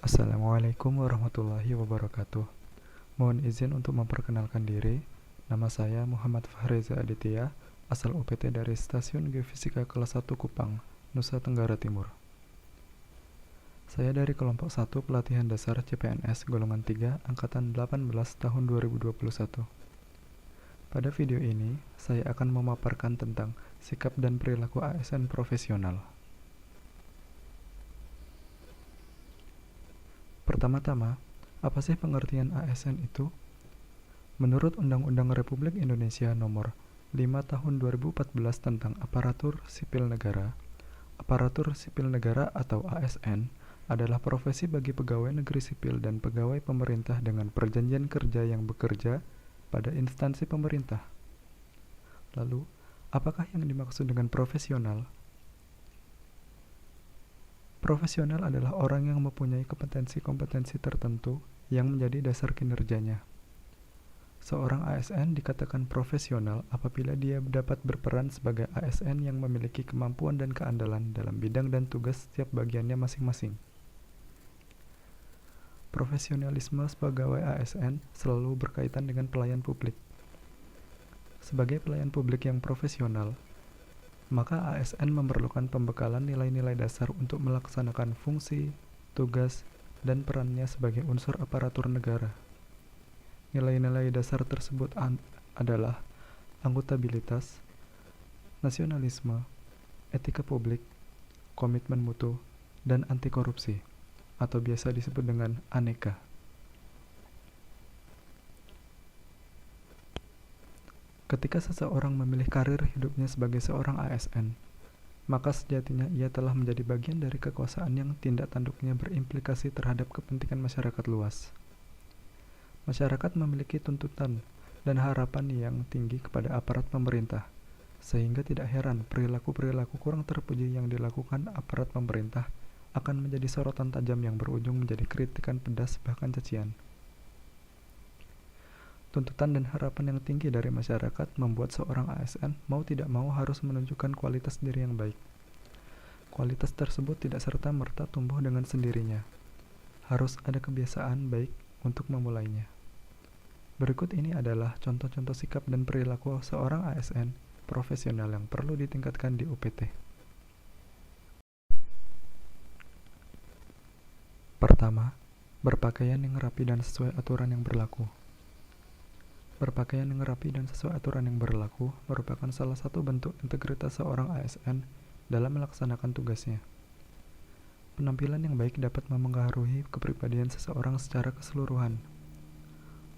Assalamualaikum warahmatullahi wabarakatuh. Mohon izin untuk memperkenalkan diri. Nama saya Muhammad Fahreza Aditya, asal UPT dari Stasiun Geofisika kelas 1 Kupang, Nusa Tenggara Timur. Saya dari kelompok 1 pelatihan dasar CPNS golongan 3 angkatan 18 tahun 2021. Pada video ini, saya akan memaparkan tentang sikap dan perilaku ASN profesional. Pertama-tama, apa sih pengertian ASN itu? Menurut Undang-Undang Republik Indonesia Nomor 5 Tahun 2014 tentang Aparatur Sipil Negara, Aparatur Sipil Negara atau ASN adalah profesi bagi pegawai negeri sipil dan pegawai pemerintah dengan perjanjian kerja yang bekerja pada instansi pemerintah. Lalu, apakah yang dimaksud dengan profesional? Profesional adalah orang yang mempunyai kompetensi-kompetensi tertentu yang menjadi dasar kinerjanya. Seorang ASN dikatakan profesional apabila dia dapat berperan sebagai ASN yang memiliki kemampuan dan keandalan dalam bidang dan tugas setiap bagiannya masing-masing. Profesionalisme pegawai ASN selalu berkaitan dengan pelayan publik. Sebagai pelayan publik yang profesional, maka ASN memerlukan pembekalan nilai-nilai dasar untuk melaksanakan fungsi, tugas, dan perannya sebagai unsur aparatur negara. Nilai-nilai dasar tersebut adalah akuntabilitas, nasionalisme, etika publik, komitmen mutu, dan anti korupsi, atau biasa disebut dengan Aneka. Ketika seseorang memilih karir hidupnya sebagai seorang ASN, maka sejatinya ia telah menjadi bagian dari kekuasaan yang tindak tanduknya berimplikasi terhadap kepentingan masyarakat luas. Masyarakat memiliki tuntutan dan harapan yang tinggi kepada aparat pemerintah, sehingga tidak heran perilaku-perilaku kurang terpuji yang dilakukan aparat pemerintah akan menjadi sorotan tajam yang berujung menjadi kritikan pedas bahkan cacian. Tuntutan dan harapan yang tinggi dari masyarakat membuat seorang ASN mau tidak mau harus menunjukkan kualitas diri yang baik. Kualitas tersebut tidak serta-merta tumbuh dengan sendirinya. Harus ada kebiasaan baik untuk memulainya. Berikut ini adalah contoh-contoh sikap dan perilaku seorang ASN profesional yang perlu ditingkatkan di UPT. Pertama, berpakaian yang rapi dan sesuai aturan yang berlaku. Berpakaian yang rapi dan sesuai aturan yang berlaku merupakan salah satu bentuk integritas seorang ASN dalam melaksanakan tugasnya. Penampilan yang baik dapat memengaruhi kepribadian seseorang secara keseluruhan.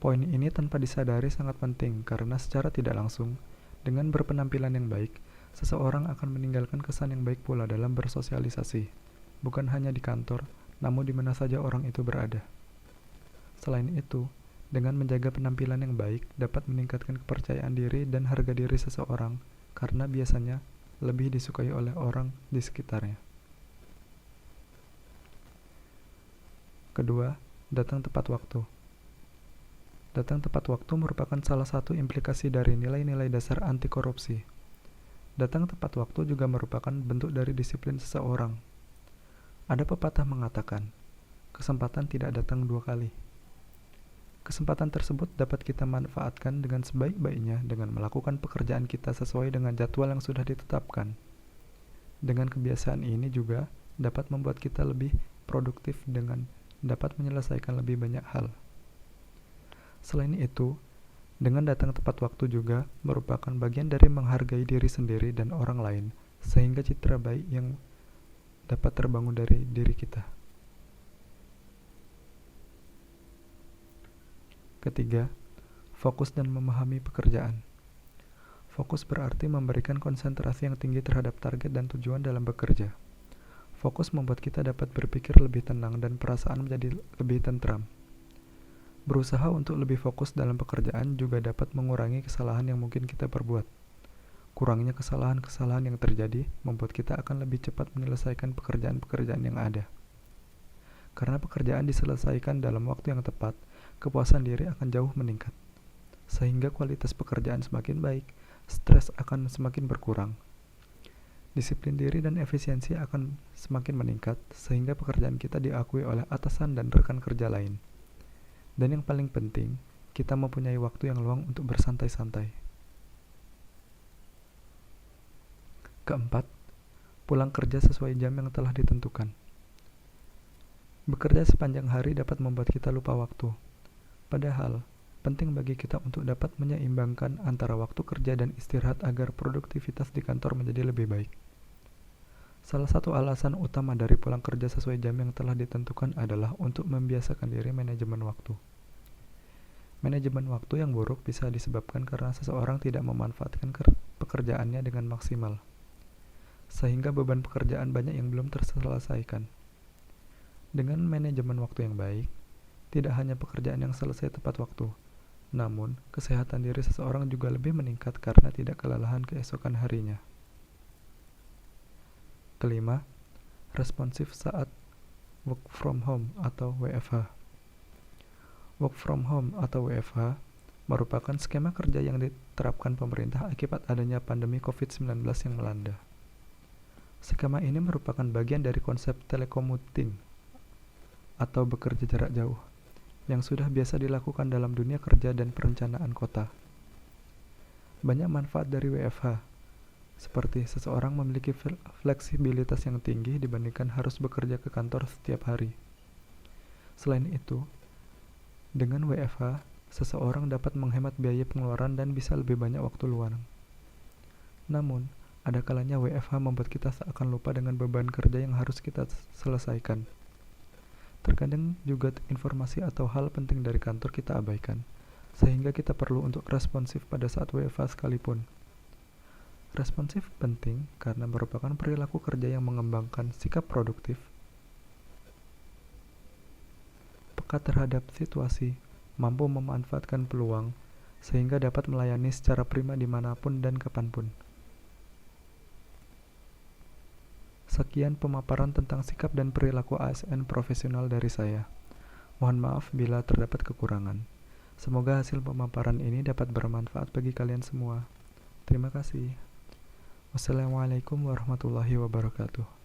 Poin ini tanpa disadari sangat penting karena secara tidak langsung, dengan berpenampilan yang baik, seseorang akan meninggalkan kesan yang baik pula dalam bersosialisasi, bukan hanya di kantor, namun di mana saja orang itu berada. Selain itu, dengan menjaga penampilan yang baik dapat meningkatkan kepercayaan diri dan harga diri seseorang karena biasanya lebih disukai oleh orang di sekitarnya. Kedua, datang tepat waktu. Datang tepat waktu merupakan salah satu implikasi dari nilai-nilai dasar anti korupsi. Datang tepat waktu juga merupakan bentuk dari disiplin seseorang. Ada pepatah mengatakan, kesempatan tidak datang dua kali. Kesempatan tersebut dapat kita manfaatkan dengan sebaik-baiknya dengan melakukan pekerjaan kita sesuai dengan jadwal yang sudah ditetapkan. Dengan kebiasaan ini juga dapat membuat kita lebih produktif dengan dapat menyelesaikan lebih banyak hal. Selain itu, dengan datang tepat waktu juga merupakan bagian dari menghargai diri sendiri dan orang lain, sehingga citra baik yang dapat terbangun dari diri kita. Ketiga, fokus dan memahami pekerjaan. Fokus berarti memberikan konsentrasi yang tinggi terhadap target dan tujuan dalam bekerja. Fokus membuat kita dapat berpikir lebih tenang dan perasaan menjadi lebih tentram. Berusaha untuk lebih fokus dalam pekerjaan juga dapat mengurangi kesalahan yang mungkin kita perbuat. Kurangnya kesalahan-kesalahan yang terjadi membuat kita akan lebih cepat menyelesaikan pekerjaan-pekerjaan yang ada. Karena pekerjaan diselesaikan dalam waktu yang tepat, kepuasan diri akan jauh meningkat. Sehingga kualitas pekerjaan semakin baik, stres akan semakin berkurang. Disiplin diri dan efisiensi akan semakin meningkat, sehingga pekerjaan kita diakui oleh atasan dan rekan kerja lain. Dan yang paling penting, kita mempunyai waktu yang luang untuk bersantai-santai. Keempat, pulang kerja sesuai jam yang telah ditentukan. Bekerja sepanjang hari dapat membuat kita lupa waktu. Padahal, penting bagi kita untuk dapat menyeimbangkan antara waktu kerja dan istirahat agar produktivitas di kantor menjadi lebih baik. Salah satu alasan utama dari pulang kerja sesuai jam yang telah ditentukan adalah untuk membiasakan diri manajemen waktu. Manajemen waktu yang buruk bisa disebabkan karena seseorang tidak memanfaatkan pekerjaannya dengan maksimal, sehingga beban pekerjaan banyak yang belum terselesaikan. Dengan manajemen waktu yang baik, tidak hanya pekerjaan yang selesai tepat waktu, namun kesehatan diri seseorang juga lebih meningkat karena tidak kelelahan keesokan harinya. Kelima, responsif saat work from home atau WFH. Work from home atau WFH merupakan skema kerja yang diterapkan pemerintah akibat adanya pandemi COVID-19 yang melanda. Skema ini merupakan bagian dari konsep telecommuting atau bekerja jarak jauh yang sudah biasa dilakukan dalam dunia kerja dan perencanaan kota. Banyak manfaat dari WFH, seperti seseorang memiliki fleksibilitas yang tinggi dibandingkan harus bekerja ke kantor setiap hari. Selain itu, dengan WFH, seseorang dapat menghemat biaya pengeluaran dan bisa lebih banyak waktu luang. Namun, ada kalanya WFH membuat kita seakan lupa dengan beban kerja yang harus kita selesaikan. Terkadang juga informasi atau hal penting dari kantor kita abaikan, sehingga kita perlu untuk responsif pada saat WFH sekalipun. Responsif penting karena merupakan perilaku kerja yang mengembangkan sikap produktif, peka terhadap situasi, mampu memanfaatkan peluang, sehingga dapat melayani secara prima dimanapun dan kapanpun. Sekian pemaparan tentang sikap dan perilaku ASN profesional dari saya. Mohon maaf bila terdapat kekurangan. Semoga hasil pemaparan ini dapat bermanfaat bagi kalian semua. Terima kasih. Wassalamualaikum warahmatullahi wabarakatuh.